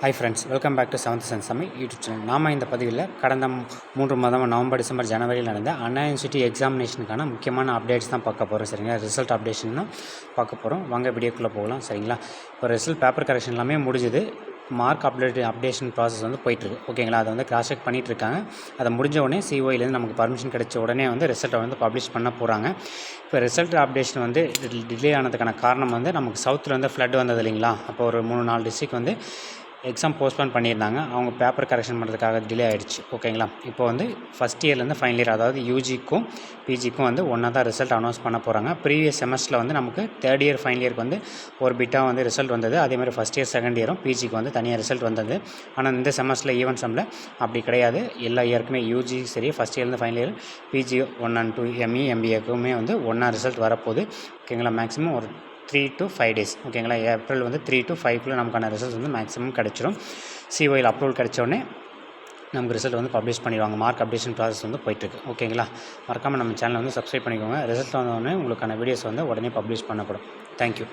Hi friends, welcome back to seventh sense Tamil YouTube channel. நாம் இந்த பதிவில் கடந்த 3 மாதம் நவம்பர், டிசம்பர், ஜனவரியில் நடந்த அண்ணா யூனிவர்சிட்டி எக்ஸாமினேஷனுக்கான முக்கியமான அப்டேட்ஸ் தான் பார்க்க போகிறோம். சரிங்களா, ரிசல்ட் அப்டேஷன் தான் பார்க்க போகிறோம். வாங்க வீடியோக்குள்ளே போகலாம். சரிங்களா, இப்போ ரிசல்ட் பேப்பர் கரெக்ஷன் எல்லாமே முடிஞ்சுது. மார்க் அப்டேஷன் ப்ராசஸ் வந்து போயிட்டுருக்கு. ஓகேங்களா, அதை வந்து கிராஸ் செக் பண்ணிகிட்டு இருக்காங்க. அதை முடிஞ்ச உடனே சிஓயிலேருந்து நமக்கு பர்மிஷன் கிடைச்ச உடனே வந்து ரிசல்ட்டை வந்து பப்ளிஷ் பண்ண போகிறாங்க. இப்போ ரிசல்ட் அப்டேஷன் வந்து டிலே ஆனதுக்கான காரணம் வந்து நமக்கு சவுத்தில் வந்து ஃப்ளட் வந்தது இல்லைங்களா. அப்போ ஒரு 3-4 டிஸ்ட்ரிக்ட் வந்து எக்ஸாம் போஸ்ட்போன் பண்ணியிருந்தாங்க. அவங்க பேப்பர் கரெக்ஷன் பண்ணுறதுக்காக டிலே ஆகிடுச்சு. ஓகேங்களா, இப்போ வந்து ஃபஸ்ட் இயர்லேருந்து ஃபைனல் இயர், அதாவது யூஜிக்கும் பிஜிக்கும் வந்து ஒன்றா தான் ரிசல்ட் அனௌன்ஸ் பண்ண போகிறாங்க. ப்ரீவியஸ் செமஸ்டரில் வந்து நமக்கு தேர்ட் இயர் ஃபைனல் இயருக்கு வந்து ஒரு பிட்டாக வந்து ரிசல்ட் வந்தது. அதேமாதிரி ஃபஸ்ட் இயர் செகண்ட் இயரும் பிஜிக்கு வந்து தனியாக ரிசல்ட் வந்தது. ஆனால் இந்த செமஸ்டரில் ஈவென்ட் செம்மில் அப்படி கிடையாது. எல்லா இயருக்குமே யூஜி சரி, ஃபஸ்ட் இயர்லேருந்து final year, PG 1 and 2 ME எம்பிஏக்குமே வந்து ஒன்றா ரிசல்ட் வரப்போகுது. ஓகேங்களா, மேக்ஸிமம் ஒரு 3 to 5 days. ஓகேங்களா, ஏப்ரல் வந்து 3 to 5 நமக்கான ரிசல்ட் வந்து மேக்ஸிமம் கிடச்சிரும். சிஓயில் அப்ரூவல் கிடைச்சோடனே நமக்கு ரிசல்ட் வந்து பப்ளிஷ் பண்ணிடுவாங்க. மார்க் அப்டேஷன் ப்ராசஸ் வந்து போயிட்டுருக்கு. ஓகேங்களா, மறக்காமல் நம்ம சேனலை வந்து சப்ஸ்கிரைப் பண்ணிக்கோங்க. ரிசல்ட் வந்தோடனே உங்களுக்கான வீடியோஸ் வந்து உடனே பப்ளிஷ் பண்ணப்படும். தேங்க்யூ.